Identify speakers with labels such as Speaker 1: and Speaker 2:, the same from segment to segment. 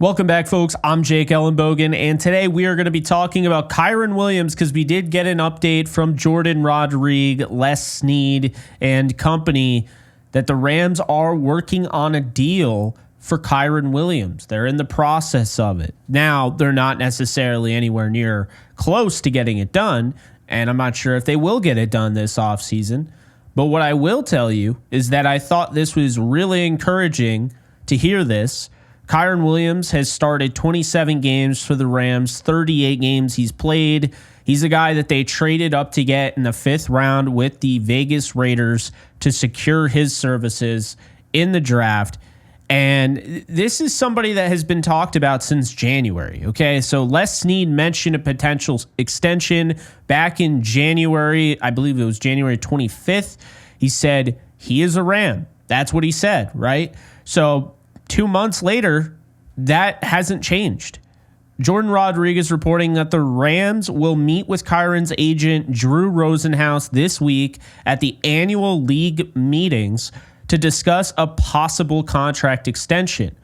Speaker 1: Welcome back, folks. I'm Jake Ellenbogen, and today we are going to be talking about Kyren Williams because we did get an update from Jordan Rodriguez, Les Snead, and company that the Rams are working on a deal for Kyren Williams. They're in the process of it. Now, they're not necessarily anywhere near close to getting it done, and I'm not sure if they will get it done this offseason. But what I will tell you is that I thought this was really encouraging to hear this. Kyren Williams has started 27 games for the Rams, 38 games he's played. He's a guy that they traded up to get in the 5th round with the Vegas Raiders to secure his services in the draft. And this is somebody that has been talked about since January, okay? So Les Snead mentioned a potential extension back in January. I believe it was January 25th. He said he is a Ram. That's what he said, right? So 2 months later, that hasn't changed. Jordan Rodriguez reporting that the Rams will meet with Kyren's agent, Drew Rosenhaus, this week at the annual league meetings to discuss a possible contract extension.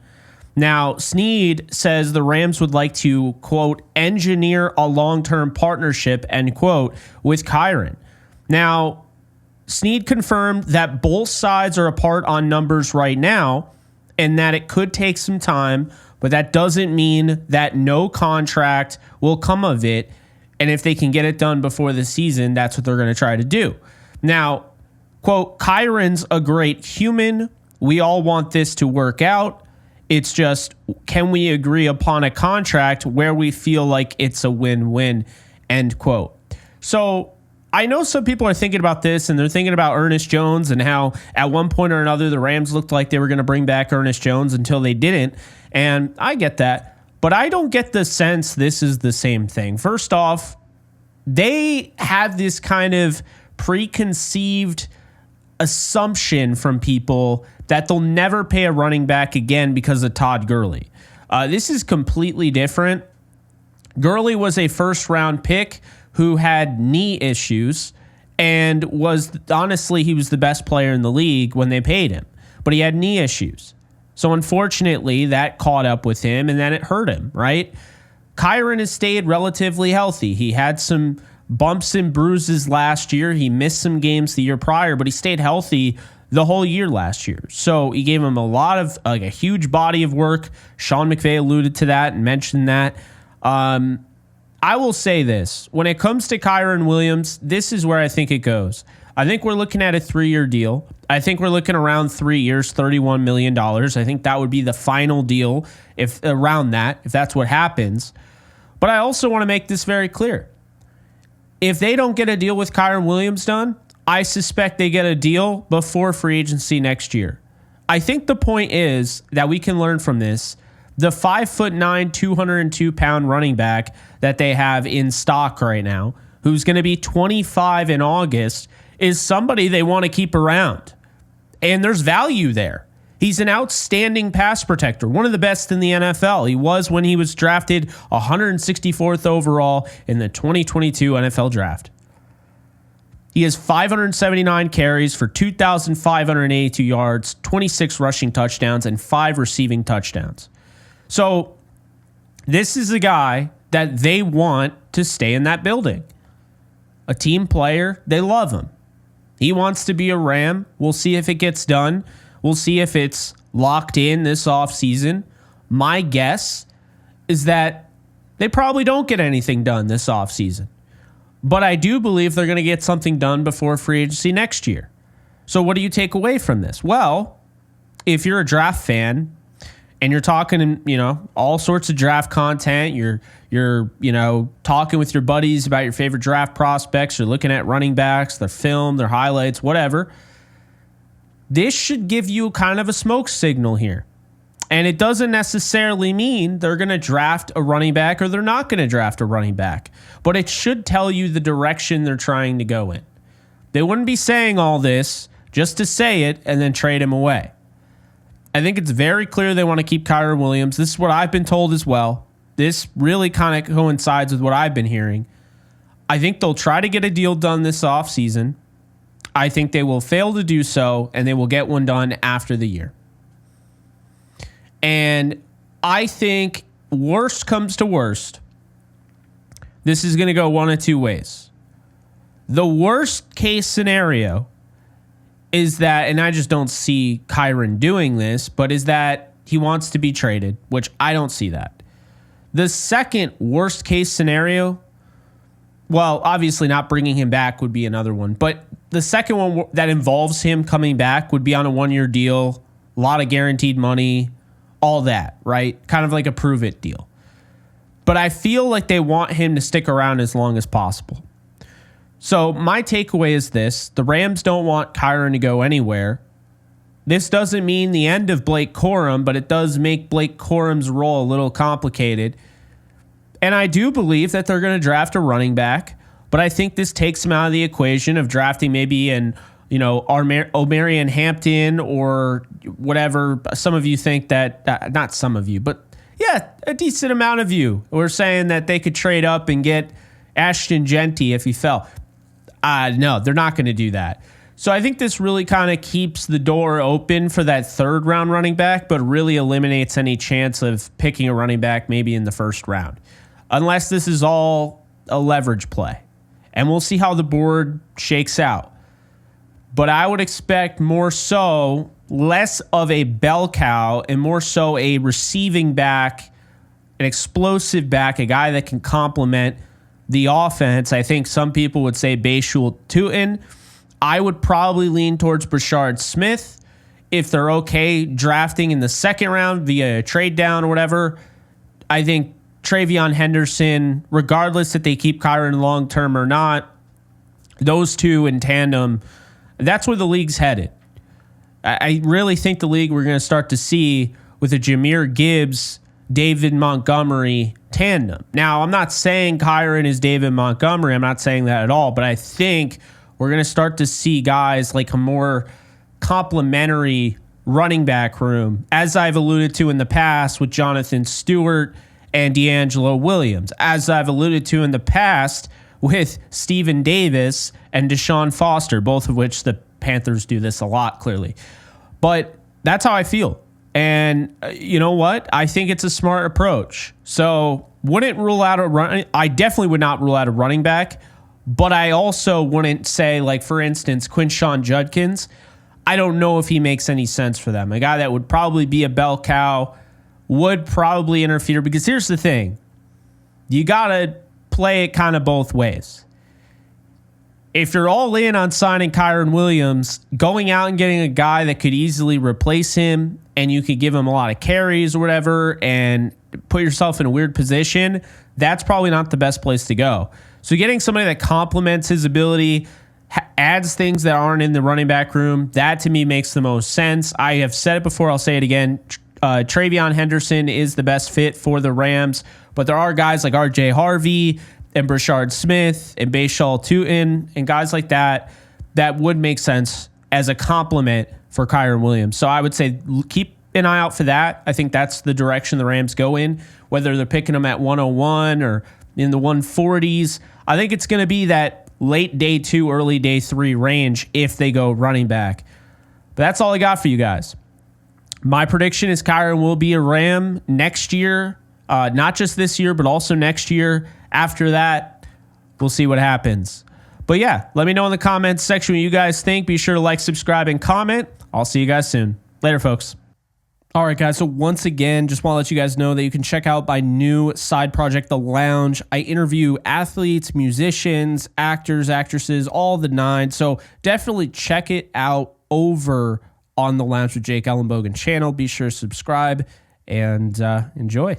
Speaker 1: Now, Snead says the Rams would like to, quote, engineer a long-term partnership, end quote, with Kyren. Now, Snead confirmed that both sides are apart on numbers right now and that it could take some time, but that doesn't mean that no contract will come of it. And if they can get it done before the season, that's what they're going to try to do. Now, quote, Kyren's a great human. We all want this to work out. It's just, can we agree upon a contract where we feel like it's a win-win, end quote. So I know some people are thinking about this and they're thinking about Ernest Jones and how at one point or another the Rams looked like they were going to bring back Ernest Jones until they didn't. And I get that, but I don't get the sense this is the same thing. First off, they have this kind of preconceived assumption from people that they'll never pay a running back again because of Todd Gurley. This is completely different. Gurley was a first-round pick who had knee issues and was, honestly, he was the best player in the league when they paid him. But he had knee issues. So unfortunately, that caught up with him and then it hurt him, right? Kyren has stayed relatively healthy. He had some bumps and bruises last year. He missed some games the year prior, but he stayed healthy the whole year last year. So he gave him a lot of, like a huge body of work. Sean McVay alluded to that and mentioned that. I will say this. When it comes to Kyren Williams, this is where I think it goes. I think we're looking at a 3-year deal. I think we're looking around 3 years, $31 million. I think that would be the final deal if that's what happens. But I also want to make this very clear. If they don't get a deal with Kyren Williams done, I suspect they get a deal before free agency next year. I think the point is that we can learn from this. The 5'9", 202-pound running back that they have in stock right now, who's going to be 25 in August, is somebody they want to keep around. And there's value there. He's an outstanding pass protector, one of the best in the NFL. He was when he was drafted 164th overall in the 2022 NFL Draft. He has 579 carries for 2,582 yards, 26 rushing touchdowns, and 5 receiving touchdowns. So this is a guy that they want to stay in that building. A team player, they love him. He wants to be a Ram. We'll see if it gets done. We'll see if it's locked in this offseason. My guess is that they probably don't get anything done this offseason. But I do believe they're going to get something done before free agency next year. So what do you take away from this? Well, if you're a draft fan and you're talking, all sorts of draft content, you're talking with your buddies about your favorite draft prospects, you're looking at running backs, their film, their highlights, whatever. This should give you kind of a smoke signal here. And it doesn't necessarily mean they're going to draft a running back or they're not going to draft a running back. But it should tell you the direction they're trying to go in. They wouldn't be saying all this just to say it and then trade him away. I think it's very clear they want to keep Kyren Williams. This is what I've been told as well. This really kind of coincides with what I've been hearing. I think they'll try to get a deal done this offseason. I think they will fail to do so, and they will get one done after the year. And I think worst comes to worst, this is going to go one of two ways. The worst case scenario is that, and I just don't see Kyren doing this, but is that he wants to be traded, which I don't see that. The second worst case scenario, well, obviously not bringing him back would be another one, but the second one that involves him coming back would be on a 1-year deal, a lot of guaranteed money, all that, right? Kind of like a prove it deal. But I feel like they want him to stick around as long as possible. So my takeaway is this. The Rams don't want Kyren to go anywhere. This doesn't mean the end of Blake Corum, but it does make Blake Corum's role a little complicated. And I do believe that they're going to draft a running back, but I think this takes him out of the equation of drafting maybe an, Omarion Hampton or whatever. Some of you think that, not some of you, but yeah, a decent amount of you were saying that they could trade up and get Ashton Genty if he fell. No, they're not going to do that. So I think this really kind of keeps the door open for that third round running back, but really eliminates any chance of picking a running back maybe in the first round, unless this is all a leverage play. And we'll see how the board shakes out. But I would expect more so, less of a bell cow and more so a receiving back, an explosive back, a guy that can complement the offense. I think some people would say Bayshul Tootin. I would probably lean towards Brashard Smith if they're okay drafting in the second round via a trade down or whatever. I think Travion Henderson, regardless if they keep Kyren long term or not, those two in tandem, that's where the league's headed. I really think the league we're going to start to see with a Jahmyr Gibbs, David Montgomery tandem. Now, I'm not saying Kyren is David Montgomery. I'm not saying that at all, but I think we're going to start to see guys like a more complementary running back room, as I've alluded to in the past with Jonathan Stewart and D'Angelo Williams, as I've alluded to in the past with Steven Davis and Deshaun Foster, both of which the Panthers do this a lot, clearly. But that's how I feel. And you know what? I think it's a smart approach. So wouldn't rule out I definitely would not rule out a running back, but I also wouldn't say, like, for instance, Quinshon Judkins. I don't know if he makes any sense for them. A guy that would probably be a bell cow, would probably interfere, because here's the thing. You got to play it kind of both ways. If you're all in on signing Kyren Williams, going out and getting a guy that could easily replace him and you could give him a lot of carries or whatever and put yourself in a weird position, that's probably not the best place to go. So getting somebody that complements his ability, adds things that aren't in the running back room, that to me makes the most sense. I have said it before, I'll say it again. Travion Henderson is the best fit for the Rams, but there are guys like RJ Harvey and Brashard Smith and Bayshul Tootin and guys like that that would make sense as a complement for Kyren Williams. So I would say keep an eye out for that. I think that's the direction the Rams go in, whether they're picking them at 101 or in the 140s. I think it's going to be that late day 2, early day 3 range if they go running back. But that's all I got for you guys. My prediction is Kyren will be a Ram next year, not just this year, but also next year. After that, we'll see what happens. But yeah, let me know in the comments section what you guys think. Be sure to like, subscribe, and comment. I'll see you guys soon. Later, folks. All right, guys. So once again, just want to let you guys know that you can check out my new side project, The Lounge. I interview athletes, musicians, actors, actresses, all the nine. So definitely check it out over on the Lounge with Jake Ellenbogen channel. Be sure to subscribe and enjoy.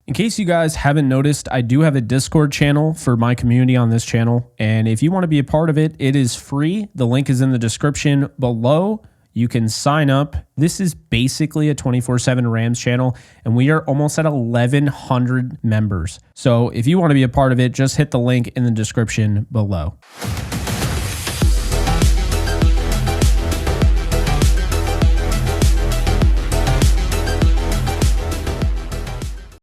Speaker 1: In case you guys haven't noticed, I do have a Discord channel for my community on this channel. And if you want to be a part of it, it is free. The link is in the description below. You can sign up. This is basically a 24/7 Rams channel, and we are almost at 1,100 members. So if you want to be a part of it, just hit the link in the description below.